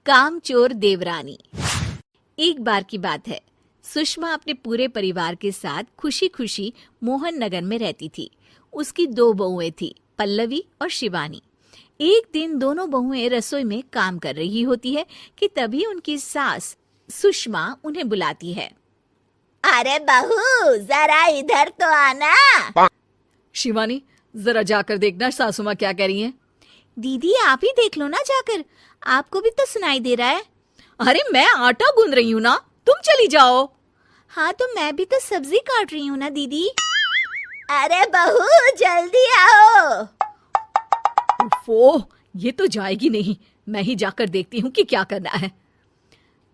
कामचोर देवरानी। एक बार की बात है, सुषमा अपने पूरे परिवार के साथ खुशी खुशी मोहन नगर में रहती थी। उसकी 2 बहुएं थी, पल्लवी और शिवानी। एक दिन दोनों बहुएं रसोई में काम कर रही होती है कि तभी उनकी सास सुषमा उन्हें बुलाती है। अरे बहू, जरा इधर तो आना। शिवानी, जरा जाकर देखना सासू माँ क्या कह रही हैं। दीदी, आप ही देख लो ना जाकर, आपको भी तो सुनाई दे रहा है। अरे मैं आटा गूंद रही हूँ ना, तुम चली जाओ। हाँ, तो मैं भी तो सब्जी काट रही हूँ ना दीदी। अरे बहू, जल्दी आओ। ओह, ये तो जाएगी नहीं। मैं ही जाकर देखती हूँ कि क्या करना है।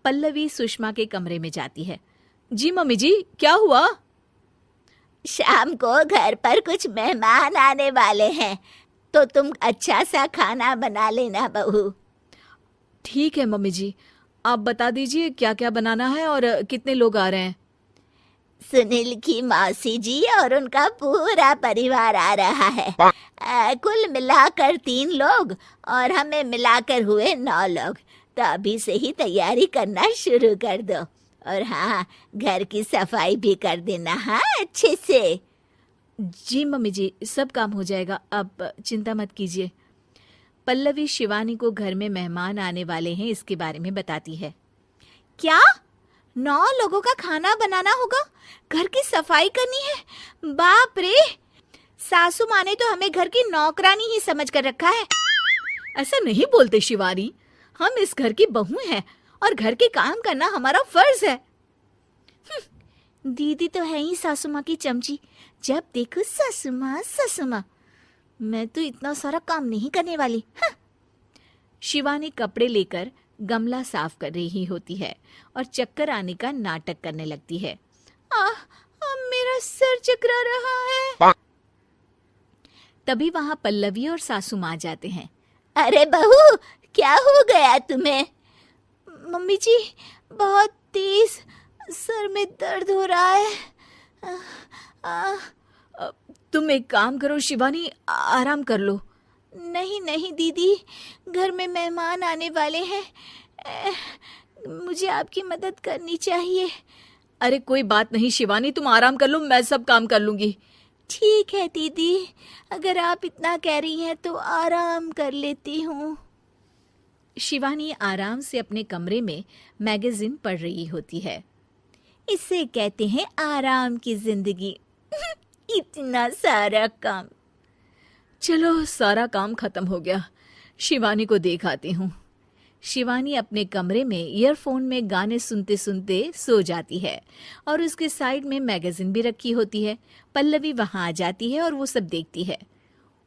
पल्लवी सुषमा के कमरे में जाती है। जी मम्मी जी, क्या हुआ? शाम को घर पर कुछ मेहमान आने वाले हैं, तो तुम अच्छा सा खाना बना लेना बहू। ठीक है मम्मी जी, आप बता दीजिए क्या क्या बनाना है और कितने लोग आ रहे हैं। सुनील की मौसी जी और उनका पूरा परिवार आ रहा है। कुल मिलाकर 3 लोग और हमें मिलाकर हुए 9 लोग। तो अभी से ही तैयारी करना शुरू कर दो। और हाँ, घर की सफाई भी कर देना, हाँ, अच्छे से। जी मम्मी जी, सब काम हो जाएगा, आप चिंता मत कीजिए। पल्लवी शिवानी को घर में मेहमान आने वाले हैं इसके बारे में बताती है। क्या? 9 लोगों का खाना बनाना होगा, घर की सफाई करनी है? बाप रे, सासू माँ ने तो हमें घर की नौकरानी ही समझ कर रखा है। ऐसा नहीं बोलते शिवानी, हम इस घर की बहू हैं और घर के काम करना हमारा फर्ज है। दीदी तो है ही सासू माँ की चमची, जब देखो सासू माँ सासू माँ। मैं तो इतना सारा काम नहीं करने वाली। शिवानी कपड़े लेकर गमला साफ कर रही होती है और चक्कर आने का नाटक करने लगती है। मेरा सर चकरा रहा है। तभी वहां पल्लवी और सासू माँ जाते हैं। अरे बहू, क्या हो गया तुम्हें? मम्मी जी, बहुत तेज सर में दर्द हो रहा है। तुम एक काम करो शिवानी, आराम कर लो। नहीं नहीं दीदी, घर में मेहमान आने वाले हैं, मुझे आपकी मदद करनी चाहिए। अरे कोई बात नहीं शिवानी, तुम आराम कर लो, मैं सब काम कर लूंगी। ठीक है दीदी, अगर आप इतना कह रही हैं तो आराम कर लेती हूँ। शिवानी आराम से अपने कमरे में मैगजीन पढ़ रही होती है। इसे कहते हैं आराम की जिंदगी। इतना सारा काम। चलो, सारा काम खत्म हो गया, शिवानी को देख आती हूँ। शिवानी अपने कमरे में ईयरफोन में गाने सुनते सुनते सो जाती है और उसके साइड में मैगजीन भी रखी होती है। पल्लवी वहां आ जाती है और वो सब देखती है।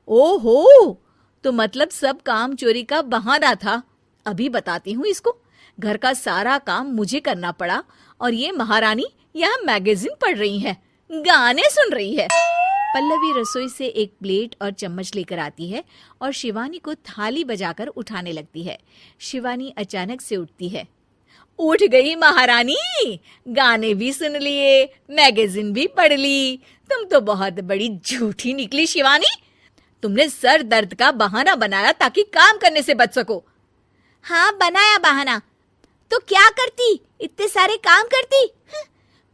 ओहो, तो मतलब सब काम चोरी का बहाना था। अभी बताती हूँ इसको। घर का सारा काम मुझे करना पड़ा और ये महारानी यहाँ मैगजीन पढ़ रही है, गाने सुन रही है। पल्लवी रसोई से एक प्लेट और चम्मच लेकर आती है और शिवानी को थाली बजाकर उठाने लगती है। शिवानी अचानक से उठती है। उठ गई महारानी, गाने भी सुन लिए, मैगजीन भी पढ़ ली। तुम तो बहुत बड़ी झूठी निकली शिवानी। तुमने सर दर्द का बहाना बनाया ताकि काम करने से बच सको। हाँ, बनाया बहाना, तो क्या करती, इतने सारे काम करती।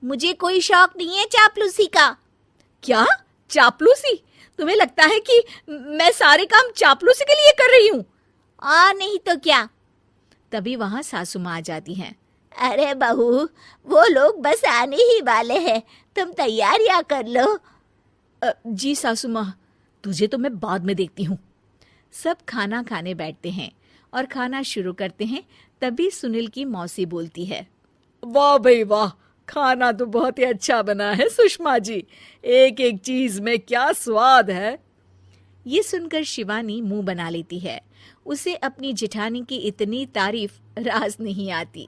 मुझे कोई शौक नहीं है चापलूसी का। क्या चापलूसी? तुम्हें लगता है कि मैं सारे काम चापलूसी के लिए कर रही हूँ? और नहीं तो क्या। तभी वहां सासू माँ आ जाती हैं। अरे बहू, वो लोग बस आने ही वाले हैं, तुम तैयारियां कर लो। जी सासू माँ, तुझे तो मैं बाद में देखती हूँ। सब खाना खाने बैठते हैं और खाना शुरू करते हैं। तभी सुनील की मौसी बोलती है। वाह भाई वाह, खाना तो बहुत ही अच्छा बना है सुषमा जी, एक एक चीज में क्या स्वाद है। ये सुनकर शिवानी मुंह बना लेती है। उसे अपनी जेठानी की इतनी तारीफ रास नहीं आती।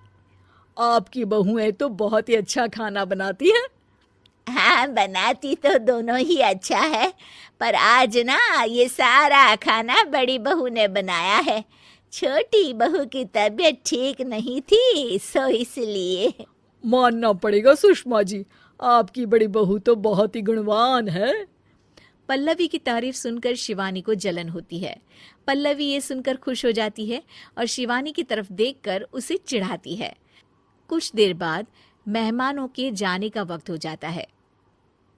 आपकी बहुएं तो बहुत ही अच्छा खाना बनाती हैं। हाँ, बनाती तो दोनों ही अच्छा है, पर आज ना ये सारा खाना बड़ी बहू ने बनाया है। छोटी बहू की तबीयत ठीक नहीं थी, सो इसलिए। मानना पड़ेगा सुषमा जी, आपकी बड़ी बहू तो बहुत ही गुणवान है। पल्लवी की तारीफ सुनकर शिवानी को जलन होती है, पल्लवी ये सुनकर खुश हो जाती है और शिवानी की तरफ देखकर उसे चिढ़ाती है। कुछ देर बाद मेहमानों के जाने का वक्त हो जाता है।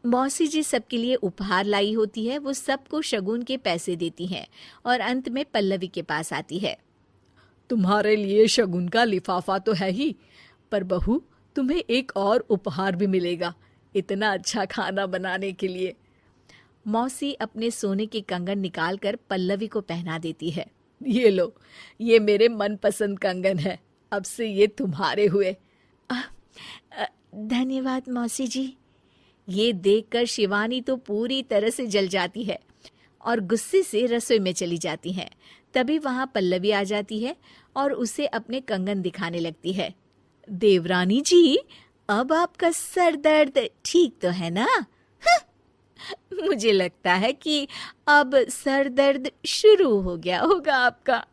मौसी जी सबके लिए उपहार लाई होती है। वो सबको शगुन के पैसे देती हैं और अंत में पल्लवी के पास आती है। तुम्हारे लिए शगुन का लिफाफा तो है ही, पर बहू तुम्हें एक और उपहार भी मिलेगा इतना अच्छा खाना बनाने के लिए। मौसी अपने सोने के कंगन निकालकर पल्लवी को पहना देती है। ये लो, ये मेरे मनपसंद कंगन है, अब से ये तुम्हारे हुए। धन्यवाद मौसी जी। ये देखकर शिवानी तो पूरी तरह से जल जाती है और गुस्से से रसोई में चली जाती है। तभी वहां पल्लवी आ जाती है और उसे अपने कंगन दिखाने लगती है। देवरानी जी, अब आपका सर दर्द ठीक तो है ना? मुझे लगता है कि अब सर दर्द शुरू हो गया होगा आपका।